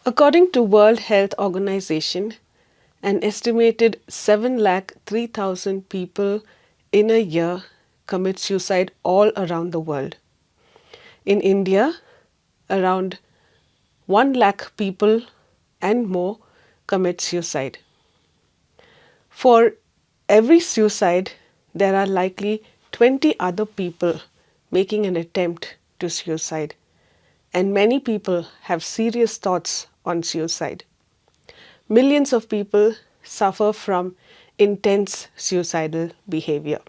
According to World Health Organization, an estimated 7,03,000 people in a year commit suicide all around the world. In India, around 1 lakh people and more commit suicide. For every suicide, there are likely 20 other people making an attempt to suicide, and many people have serious thoughts on suicide. Millions of people suffer from intense suicidal behavior.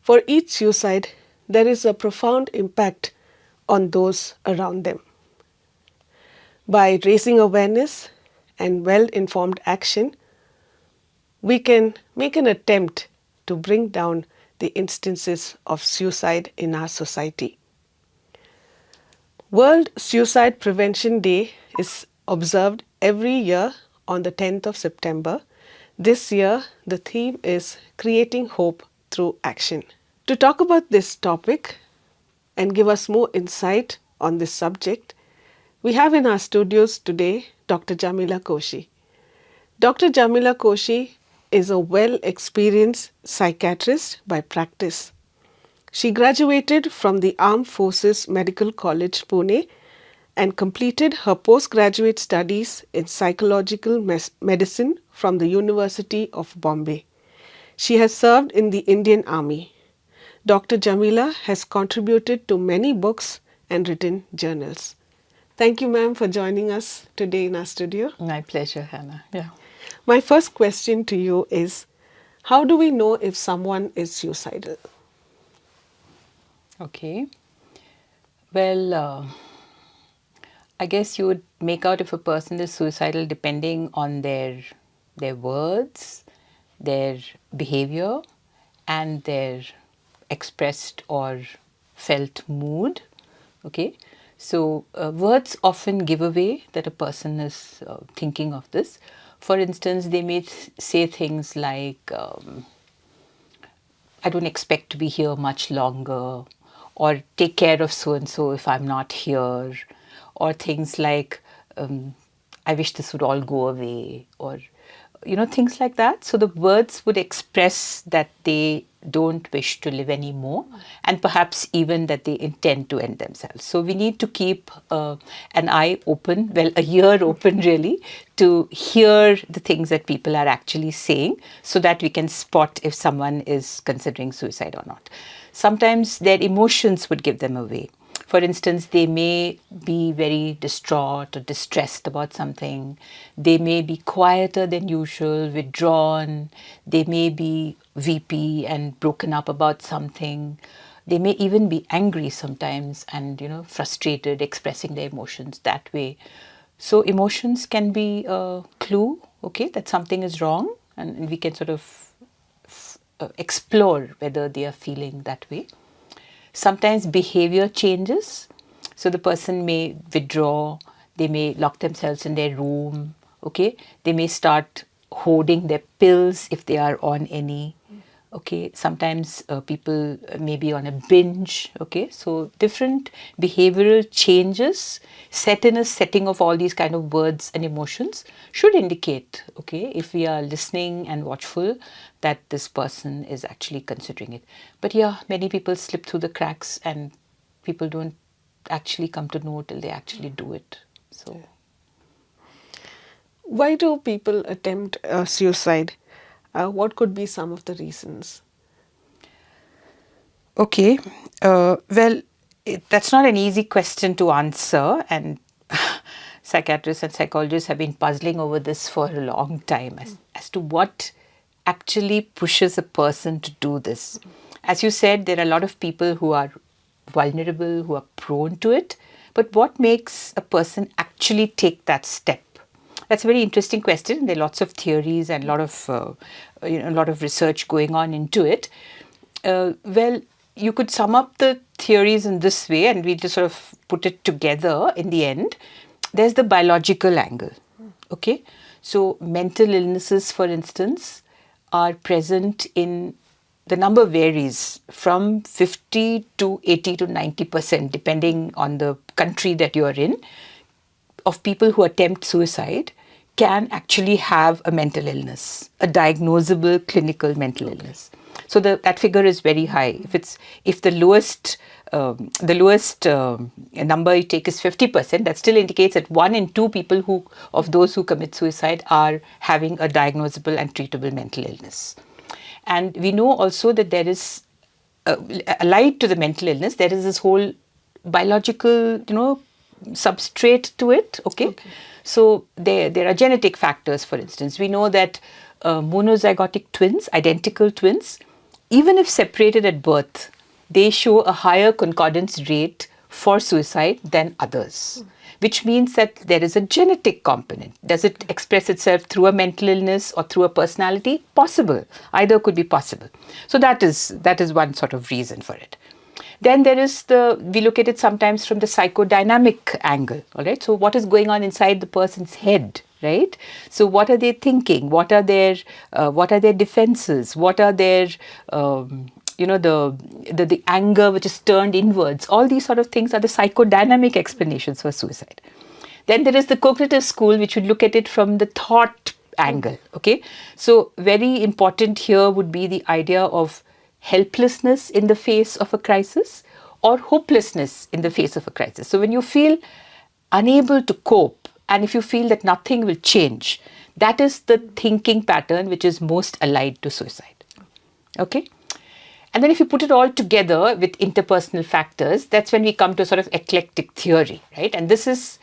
For each suicide, there is a profound impact on those around them. By raising awareness and well-informed action, we can make an attempt to bring down the instances of suicide in our society. World Suicide Prevention Day is observed every year on the 10th of September. This year, the theme is Creating Hope Through Action. To talk about this topic and give us more insight on this subject, we have in our studios today Dr. Jamila Koshy. Dr. Jamila Koshy is a well-experienced psychiatrist by practice. She graduated from the Armed Forces Medical College, Pune, and completed her postgraduate studies in psychological medicine from the University of Bombay. She has served in the Indian Army. Dr. Jamila has contributed to many books and written journals. Thank you, ma'am, for joining us today in our studio. My pleasure, Hannah. Yeah. My first question to you is, how do we know if someone is suicidal? Okay. Well, I guess you would make out if a person is suicidal depending on their words, their behavior, and their expressed or felt mood. Okay. So words often give away that a person is thinking of this. For instance, they may say things like, I don't expect to be here much longer, or take care of so and so if I'm not here, or things like, I wish this would all go away, or things like that. So the words would express that they don't wish to live anymore, and perhaps even that they intend to end themselves. So we need to keep an eye open, well, a ear open really, to hear the things that people are actually saying, so that we can spot if someone is considering suicide or not. Sometimes their emotions would give them away. For instance, they may be very distraught or distressed about something. They may be quieter than usual, withdrawn. They may be weepy and broken up about something. They may even be angry sometimes and, frustrated, expressing their emotions that way. So emotions can be a clue, okay, that something is wrong, and we can sort of explore whether they are feeling that way. Sometimes behavior changes. So the person may withdraw, they may lock themselves in their room, okay? They may start hoarding their pills if they are on any, okay? Sometimes people may be on a binge, okay? So different behavioral changes set in a setting of all these kind of words and emotions should indicate, okay, if we are listening and watchful, that this person is actually considering it. But yeah, many people slip through the cracks and people don't actually come to know till they actually do it. So, why do people attempt suicide? What could be some of the reasons? okay, well, that's not an easy question to answer, and psychiatrists and psychologists have been puzzling over this for a long time as to what actually pushes a person to do this. As you said, there are a lot of people who are vulnerable, who are prone to it, but what makes a person actually take that step? That's a very interesting question. There are lots of theories and a lot of research going on into it. Well, you could sum up the theories in this way, and we just sort of put it together in the end. There's the biological angle, okay? So mental illnesses, for instance, are present in, the number varies from 50 to 80 to 90%, depending on the country that you are in. of people who attempt suicide can actually have a mental illness, a diagnosable clinical mental illness. So that figure is very high. If the lowest number you take is 50%, that still indicates that 1 in 2 people of those who commit suicide are having a diagnosable and treatable mental illness. And we know also that there is allied to the mental illness, there is this whole biological, substrate to it. Okay. So there are genetic factors. For instance, we know that monozygotic twins, identical twins, even if separated at birth, they show a higher concordance rate for suicide than others, which means that there is a genetic component. Does it express itself through a mental illness or through a personality? Possible. Either could be possible. So that is one sort of reason for it. Then there is we look at it sometimes from the psychodynamic angle, all right? So what is going on inside the person's head, right? So what are they thinking? What are their defenses? What are their, the anger which is turned inwards? All these sort of things are the psychodynamic explanations for suicide. Then there is the cognitive school, which would look at it from the thought angle, okay? So very important here would be the idea of helplessness in the face of a crisis or hopelessness in the face of a crisis. So when you feel unable to cope and if you feel that nothing will change, that is the thinking pattern which is most allied to suicide. Okay? And then if you put it all together with interpersonal factors, that's when we come to a sort of eclectic theory, right? And this is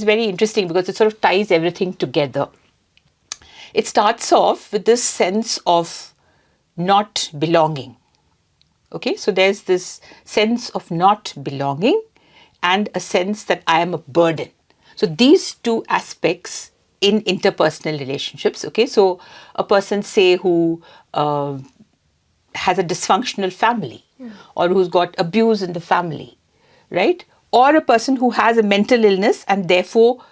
very interesting because it sort of ties everything together. It starts off with this sense of not belonging. Okay, so there's this sense of not belonging and a sense that I am a burden. So these two aspects in interpersonal relationships, okay, so a person say who has a dysfunctional family or who's got abuse in the family, right? Or a person who has a mental illness and therefore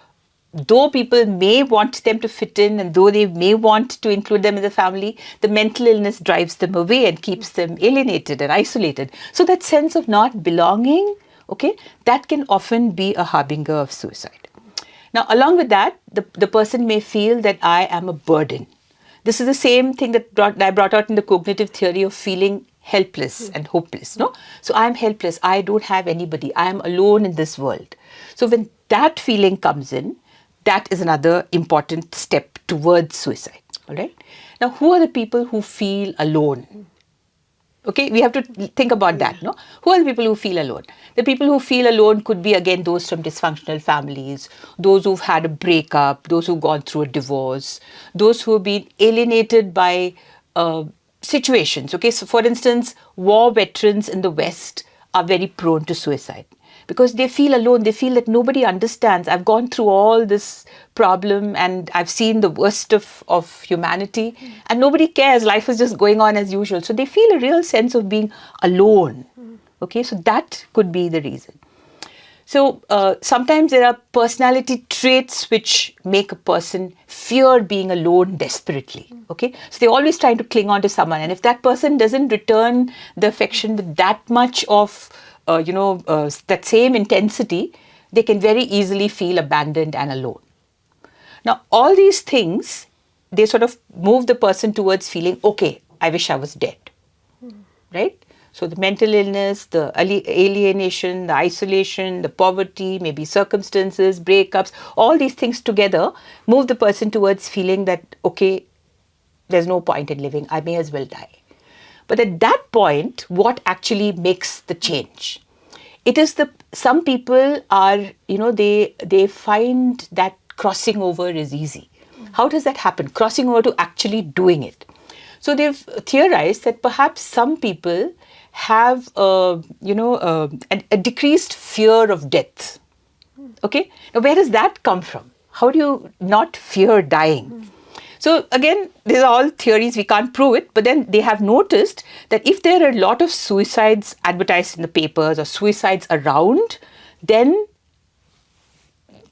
though people may want them to fit in and though they may want to include them in the family, the mental illness drives them away and keeps them alienated and isolated. So that sense of not belonging, okay, that can often be a harbinger of suicide. Now, along with that, the person may feel that I am a burden. This is the same thing that I brought out in the cognitive theory of feeling helpless and hopeless. No? So I'm helpless. I don't have anybody. I am alone in this world. So when that feeling comes in, that is another important step towards suicide. All right. Now, who are the people who feel alone? Okay, we have to think about that. No, who are the people who feel alone? The people who feel alone could be again those from dysfunctional families, those who've had a breakup, those who've gone through a divorce, those who have been alienated by situations. Okay, so for instance, war veterans in the West are very prone to suicide. Because they feel alone, they feel that nobody understands. I've gone through all this problem and I've seen the worst of humanity and nobody cares. Life is just going on as usual. So they feel a real sense of being alone. Okay, so that could be the reason. So sometimes there are personality traits which make a person fear being alone desperately. Okay, so they're always trying to cling on to someone. And if that person doesn't return the affection with that much of that same intensity, they can very easily feel abandoned and alone. Now, all these things, they sort of move the person towards feeling, okay, I wish I was dead, right? So the mental illness, the alienation, the isolation, the poverty, maybe circumstances, breakups, all these things together move the person towards feeling that, okay, there's no point in living, I may as well die. But at that point, what actually makes the change? It is some people are, they find that crossing over is easy. How does that happen? Crossing over to actually doing it. So they've theorized that perhaps some people have, a decreased fear of death. Okay? Now, where does that come from? How do you not fear dying? So again, these are all theories, we can't prove it, but then they have noticed that if there are a lot of suicides advertised in the papers or suicides around, then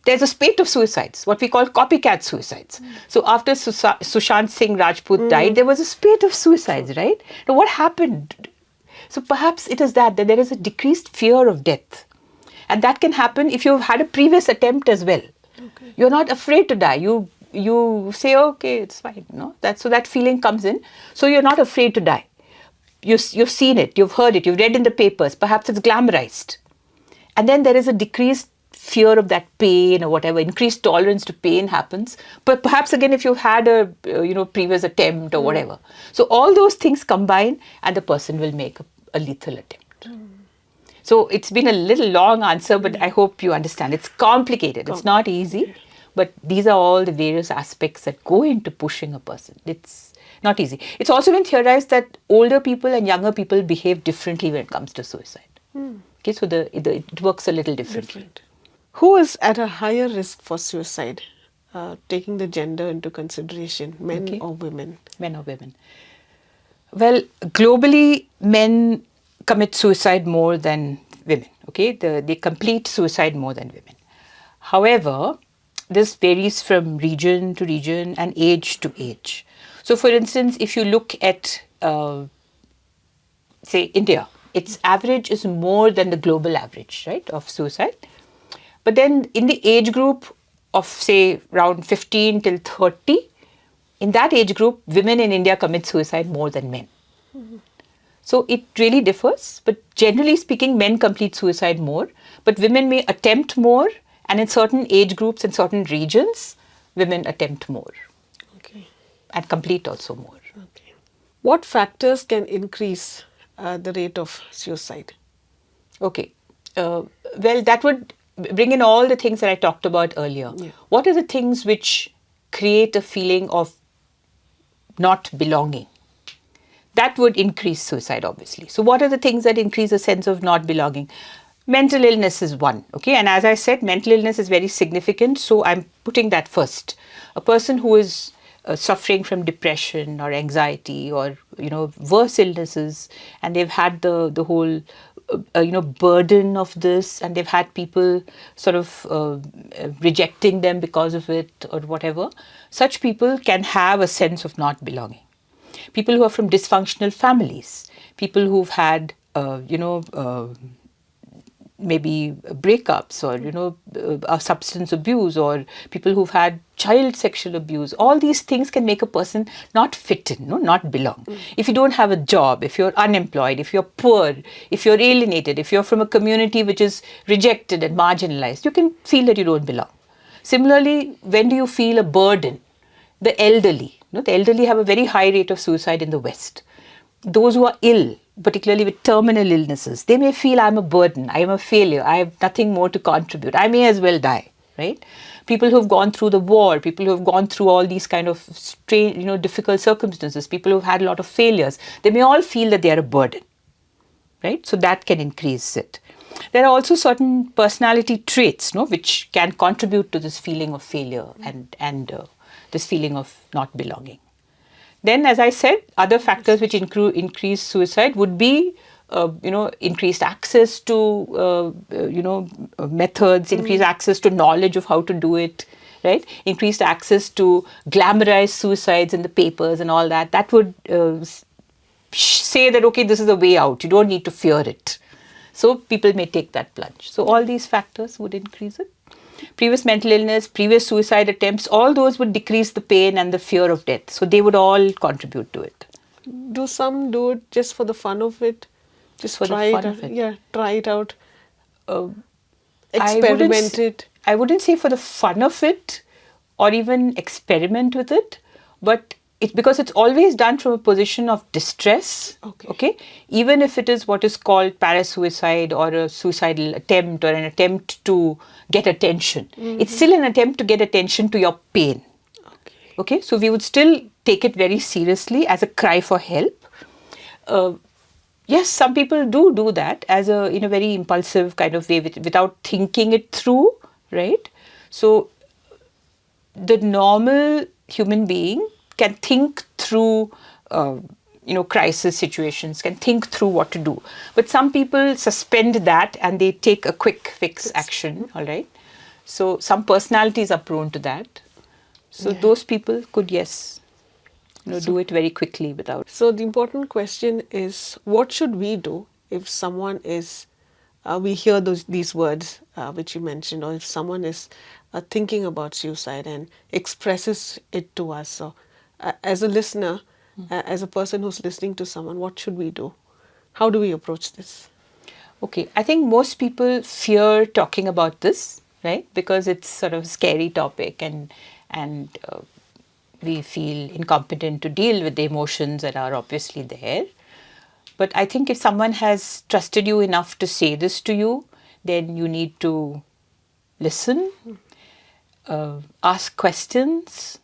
there's a spate of suicides, what we call copycat suicides. So after Sushant Singh Rajput died, there was a spate of suicides, right? Now what happened? So perhaps it is that there is a decreased fear of death. And that can happen if you've had a previous attempt as well. Okay. You're not afraid to die. You say, okay, it's fine. No, so that feeling comes in. So you're not afraid to die. You've seen it, you've heard it, you've read in the papers. Perhaps it's glamorized, and then there is a decreased fear of that pain or whatever. Increased tolerance to pain happens. But perhaps again, if you've had a previous attempt or whatever, so all those things combine, and the person will make a lethal attempt. So it's been a little long answer, but I hope you understand. It's complicated. It's not easy, but these are all the various aspects that go into pushing a person. It's not easy. It's also been theorized that older people and younger people behave differently when it comes to suicide. Okay, so it works a little differently. Who is at a higher risk for suicide, taking the gender into consideration, men or women? Men or women? Well, globally, men commit suicide more than women. Okay, they complete suicide more than women. However, this varies from region to region and age to age. So, for instance, if you look at, say, India, its average is more than the global average, right, of suicide. But then in the age group of, say, around 15 till 30, in that age group, women in India commit suicide more than men. So it really differs, but generally speaking, men complete suicide more, but women may attempt more, and in certain age groups and certain regions, women attempt more. Okay. And complete also more. Okay. What factors can increase the rate of suicide? Okay. Well, that would bring in all the things that I talked about earlier. Yeah. What are the things which create a feeling of not belonging? That would increase suicide, obviously. So what are the things that increase a sense of not belonging? Mental illness is one, okay? And as I said, mental illness is very significant, so I'm putting that first. A person who is suffering from depression or anxiety or, worse illnesses, and they've had the whole, burden of this, and they've had people sort of rejecting them because of it or whatever, such people can have a sense of not belonging. People who are from dysfunctional families, people who've had, maybe breakups or, substance abuse, or people who've had child sexual abuse, all these things can make a person not fit in, not belong. If you don't have a job, if you're unemployed, if you're poor, if you're alienated, if you're from a community which is rejected and marginalized, you can feel that you don't belong. Similarly, when do you feel a burden? The elderly. The elderly have a very high rate of suicide in the West. Those who are ill, particularly with terminal illnesses, they may feel I'm a burden, I am a failure, I have nothing more to contribute, I may as well die, right? People who've gone through the war, people who've gone through all these kind of strange, difficult circumstances, people who've had a lot of failures, they may all feel that they are a burden, right? So that can increase it. There are also certain personality traits, which can contribute to this feeling of failure and this feeling of not belonging. Then, as I said, other factors which increase suicide would be, increased access to, methods, increased access to knowledge of how to do it, right? Increased access to glamorize suicides in the papers and all that. That would say that, okay, this is the way out. You don't need to fear it. So people may take that plunge. So all these factors would increase it. Previous mental illness, previous suicide attempts, all those would decrease the pain and the fear of death. So they would all contribute to it. Do some do it just for the fun of it? Just for try the fun it, of it? Yeah, try it out. Experiment it. I wouldn't say for the fun of it or even experiment with it, but it's because it's always done from a position of distress. Okay. Even if it is what is called parasuicide or a suicidal attempt or an attempt to get attention, it's still an attempt to get attention to your pain. Okay. So we would still take it very seriously as a cry for help. Yes, some people do that as in a very impulsive kind of way without thinking it through, right? So the normal human being can think through, crisis situations, can think through what to do. But some people suspend that and they take a quick fix action, all right? So some personalities are prone to that. So those people could, do it very quickly without. So the important question is, what should we do if someone is, we hear these words which you mentioned, or if someone is thinking about suicide and expresses it to us. So, as a listener, as a person who's listening to someone, what should we do? How do we approach this? Okay, I think most people fear talking about this, right? Because it's sort of a scary topic, and we feel incompetent to deal with the emotions that are obviously there. But I think if someone has trusted you enough to say this to you, then you need to listen, ask questions,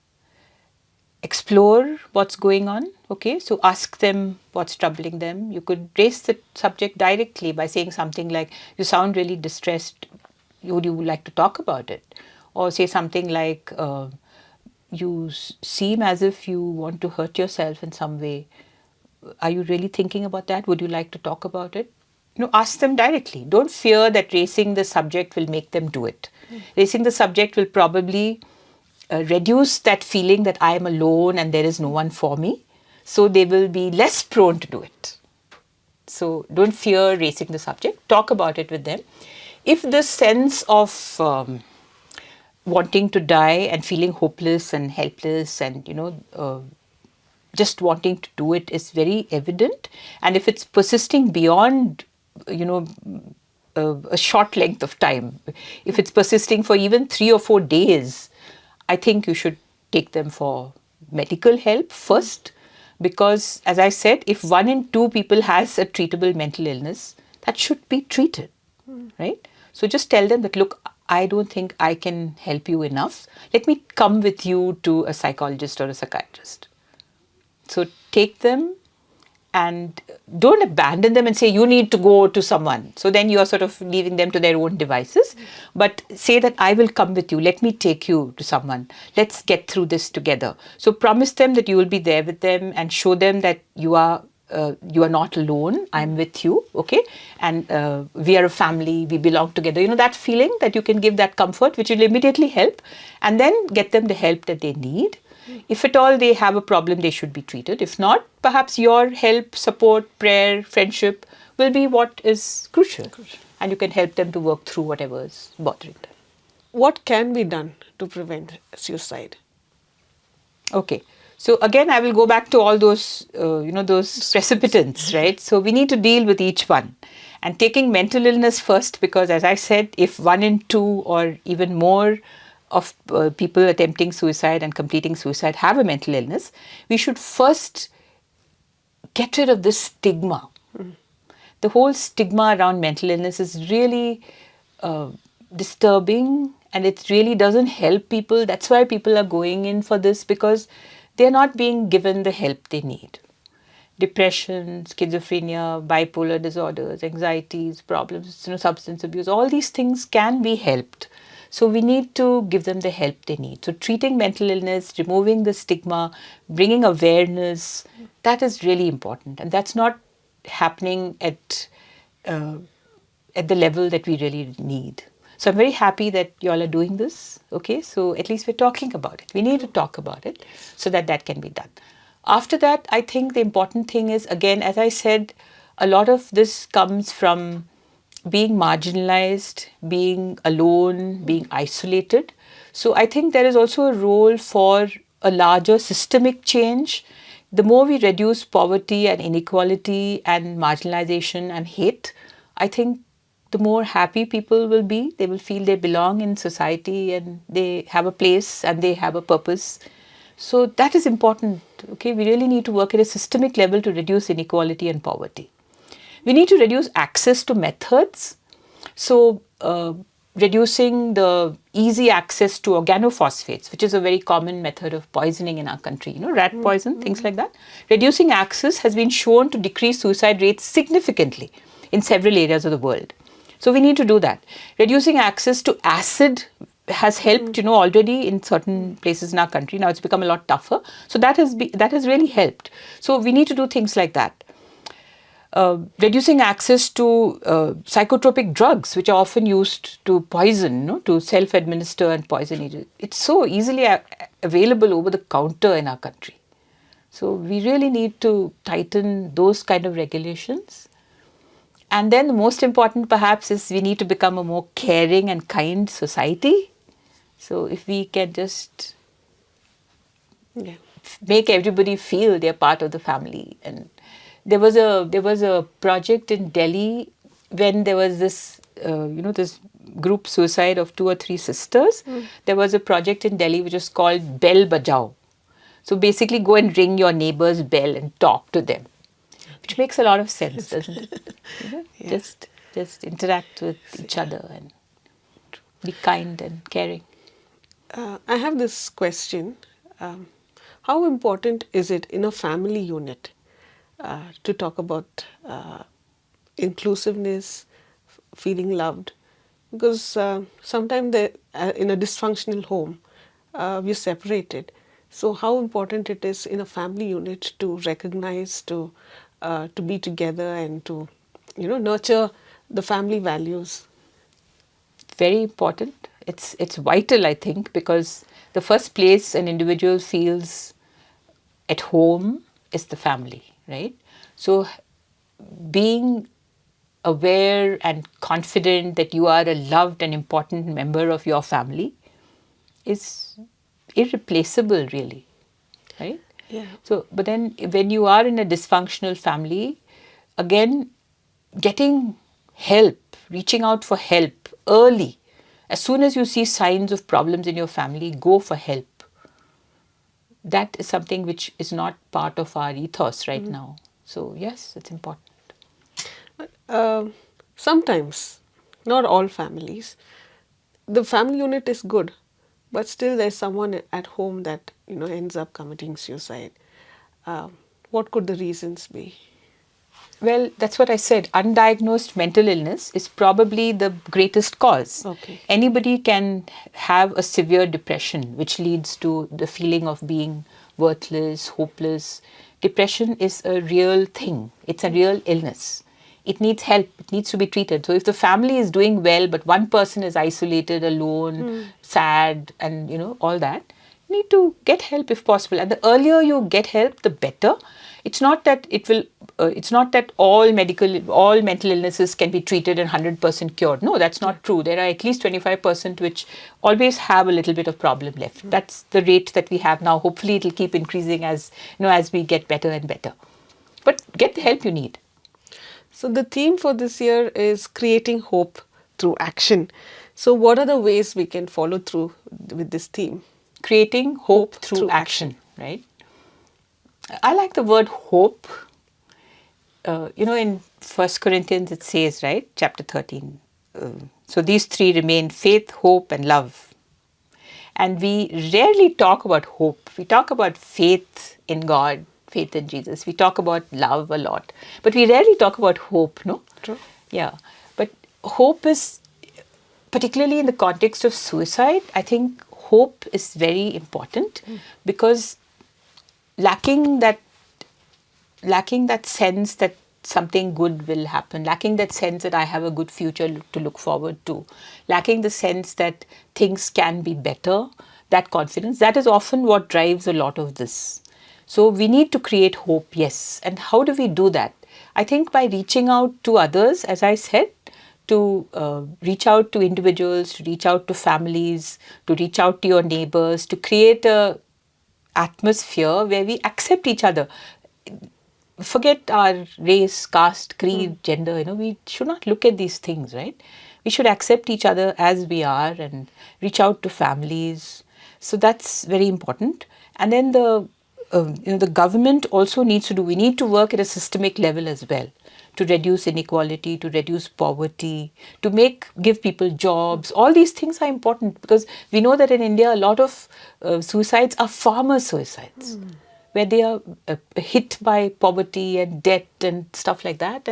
explore what's going on. Okay, so ask them what's troubling them. You could raise the subject directly by saying something like, "You sound really distressed. Would you like to talk about it?" Or say something like, "You seem as if you want to hurt yourself in some way. Are you really thinking about that? Would you like to talk about it?" Ask them directly. Don't fear that raising the subject will make them do it. Raising the subject will probably reduce that feeling that I am alone and there is no one for me. So they will be less prone to do it. So don't fear raising the subject. Talk about it with them. If this sense of wanting to die and feeling hopeless and helpless and just wanting to do it is very evident, and if it's persisting beyond a short length of time, if it's persisting for even 3 or 4 days, I think you should take them for medical help first, because as I said, if 1 in 2 people has a treatable mental illness, that should be treated, right? So just tell them that, look, I don't think I can help you enough. Let me come with you to a psychologist or a psychiatrist. So take them and don't abandon them and say you need to go to someone. So then you are sort of leaving them to their own devices. But say that I will come with you. Let me take you to someone. Let's get through this together. So promise them that you will be there with them and show them that you are not alone. I'm with you, okay? And we are a family. We belong together. That feeling that you can give that comfort, which will immediately help, and then get them the help that they need. If at all they have a problem, they should be treated. If not, perhaps your help, support, prayer, friendship will be what is crucial. And you can help them to work through whatever is bothering them. What can be done to prevent suicide? Okay. So again, I will go back to all those, those precipitants, right? So we need to deal with each one. And taking mental illness first, because as I said, if 1 in 2 or even more of people attempting suicide and completing suicide have a mental illness, we should first get rid of this stigma. The whole stigma around mental illness is really disturbing, and it really doesn't help people. That's why people are going in for this, because they're not being given the help they need. Depression, schizophrenia, bipolar disorders, anxieties, problems, substance abuse, all these things can be helped. So we need to give them the help they need. So treating mental illness, removing the stigma, bringing awareness, that is really important. And that's not happening at the level that we really need. So I'm very happy that you all are doing this. Okay, so at least we're talking about it. We need to talk about it so that that can be done. After that, I think the important thing is, again, as I said, a lot of this comes from being marginalized, being alone, being isolated. So I think there is also a role for a larger systemic change. The more we reduce poverty and inequality and marginalization and hate, I think the more happy people will be. They will feel they belong in society and they have a place and they have a purpose. So that is important. Okay, we really need to work at a systemic level to reduce inequality and poverty. We need to reduce access to methods. So reducing the easy access to organophosphates, which is a very common method of poisoning in our country, rat poison, things like that. Reducing access has been shown to decrease suicide rates significantly in several areas of the world. So we need to do that. Reducing access to acid has helped, already in certain places in our country. Now it's become a lot tougher. So that has really helped. So we need to do things like that. Reducing access to psychotropic drugs, which are often used to poison, to self-administer and poison. It's so easily available over the counter in our country. So we really need to tighten those kind of regulations. And then the most important perhaps is we need to become a more caring and kind society. So if we can just Yeah. make everybody feel they're part of the family. And there was a project in Delhi when there was this this group suicide of 2 or 3 sisters. There was a project in Delhi which was called Bell Bajao. So basically go and ring your neighbor's bell and talk to them, which makes a lot of sense, doesn't it? Yeah. Just interact with each other and be kind and caring. I have this question. Um, how important is it in a family unit to talk about inclusiveness, feeling loved? Because sometimes in a dysfunctional home, we're separated. So, how important it is in a family unit to recognize, to be together, and to nurture the family values. Very important. It's vital, I think, because the first place an individual feels at home is the family, right? So being aware and confident that you are a loved and important member of your family is irreplaceable, really, right? Yeah. So, but then when you are in a dysfunctional family, again, getting help, reaching out for help early. As soon as you see signs of problems in your family, go for help. That is something which is not part of our ethos right now. So, yes, it's important. Um Sometimes, not all families, the family unit is good, but still there's someone at home that ends up committing suicide. What could the reasons be? Well, that's what I said. Undiagnosed mental illness is probably the greatest cause. Okay. Anybody can have a severe depression, which leads to the feeling of being worthless, hopeless. Depression is a real thing, it's a real illness. It needs help, it needs to be treated. So, if the family is doing well, but one person is isolated, alone, sad, and all that, you need to get help if possible. And the earlier you get help, the better. It's not that it will. It's not that all mental illnesses can be treated and 100% cured. No, that's not true. There are at least 25% which always have a little bit of problem left. That's the rate that we have now. Hopefully, it'll keep increasing as we get better and better. But get the help you need. So, the theme for this year is creating hope through action. So, what are the ways we can follow through with this theme? Creating hope through action, right? I like the word hope. In First Corinthians it says, right, chapter 13. So these three remain: faith, hope, and love. And we rarely talk about hope. We talk about faith in God, faith in Jesus. We talk about love a lot, but we rarely talk about hope, no? True. Yeah. But hope is, particularly in the context of suicide, I think hope is very important because lacking that sense that something good will happen, lacking that sense that I have a good future to look forward to, lacking the sense that things can be better, that confidence, that is often what drives a lot of this. So we need to create hope, yes. And how do we do that? I think by reaching out to others, as I said, to reach out to individuals, to reach out to families, to reach out to your neighbors, to create a atmosphere where we accept each other. Forget our race, caste, creed, gender. We should not look at these things, right? We should accept each other as we are and reach out to families. So that's very important. And then the government also needs to do. We need to work at a systemic level as well to reduce inequality, to reduce poverty, to give people jobs. All these things are important because we know that in India a lot of suicides are farmer suicides, where they are hit by poverty and debt and stuff like that.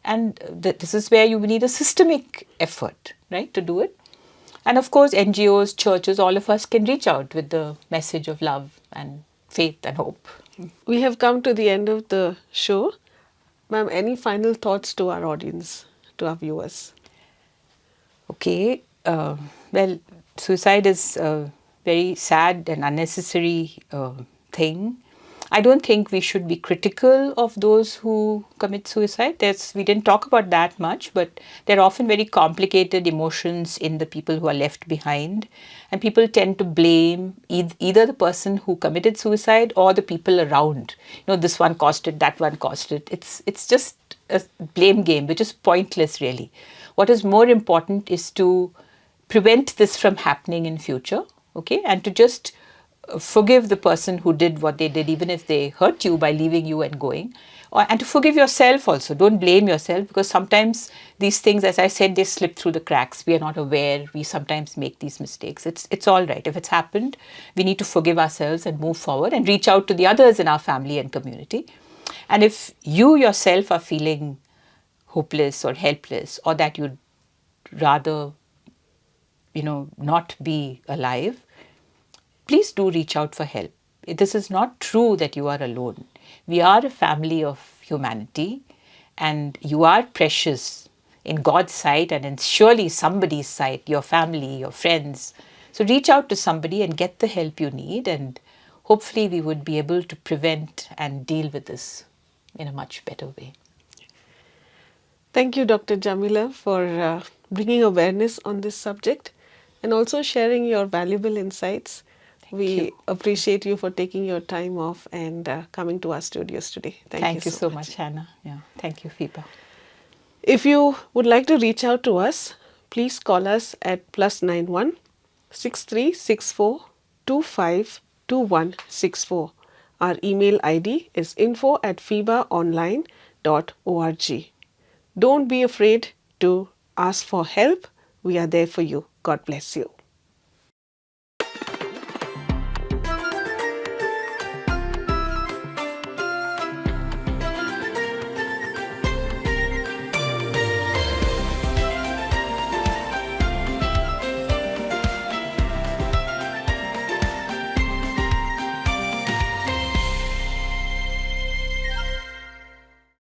And this is where you need a systemic effort, right, to do it. And of course, NGOs, churches, all of us can reach out with the message of love and faith and hope. We have come to the end of the show. Ma'am, any final thoughts to our audience, to our viewers? Okay. Well, suicide is a very sad and unnecessary thing. I don't think we should be critical of those who commit suicide. We didn't talk about that much, but there are often very complicated emotions in the people who are left behind. And people tend to blame either the person who committed suicide or the people around. This one caused it, that one caused it. It's just a blame game, which is pointless, really. What is more important is to prevent this from happening in future, okay, and to just forgive the person who did what they did, even if they hurt you by leaving you and going. And to forgive yourself also. Don't blame yourself, because sometimes these things, as I said, they slip through the cracks. We are not aware. We sometimes make these mistakes. It's all right. If it's happened, we need to forgive ourselves and move forward and reach out to the others in our family and community. And if you yourself are feeling hopeless or helpless, or that you'd rather, not be alive, please do reach out for help. This is not true that you are alone. We are a family of humanity, and you are precious in God's sight and in surely somebody's sight, your family, your friends. So reach out to somebody and get the help you need, and hopefully we would be able to prevent and deal with this in a much better way. Thank you, Dr. Jamila, for bringing awareness on this subject and also sharing your valuable insights. We appreciate you for taking your time off and coming to our studios today. Thank you so much, Hannah. Yeah. Thank you, FEBA. If you would like to reach out to us, please call us at +91 6364 252164. Our email ID is info@febaonline.org. Don't be afraid to ask for help. We are there for you. God bless you.